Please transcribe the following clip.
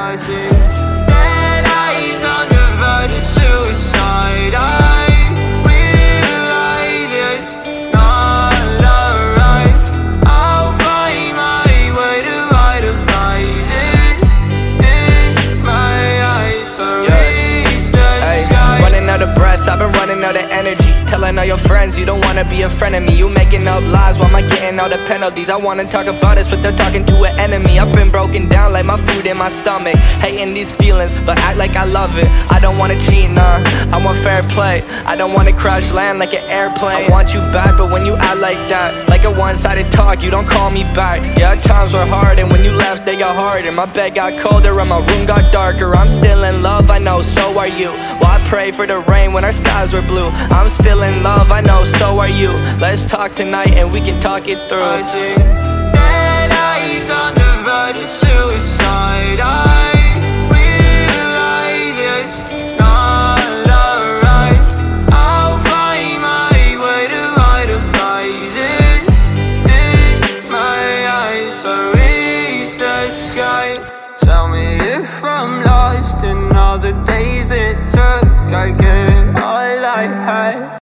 I see dead eyes on the verge of suicide. I realize it's not alright. I'll find my way to idolize it in my eyes. So reach the sky. Running out of breath, I've been running out of energy. Telling all your friends you don't wanna be a friend of me. You making up lies, why am I getting all the penalties? I wanna talk about this, but they're talking to an enemy. I've been broken down like my food in my stomach. Hating these feelings, but act like I love it. I don't wanna cheat, nah, I want fair play. I don't wanna crash land like an airplane. I want you back, but when you act like that, like a one-sided talk, you don't call me back. Yeah, times were hard, and when you left, they got harder. My bed got colder, and my room got darker. I'm still in love, I know, so are you. Well, I pray for the rain when our skies were blue. I'm still in love, I know, so are you. Let's talk tonight and we can talk it through. I see dead eyes on the verge of suicide. I realize it's not alright. I'll find my way to idolize it in my eyes. So reach the sky. Tell me if I'm lost in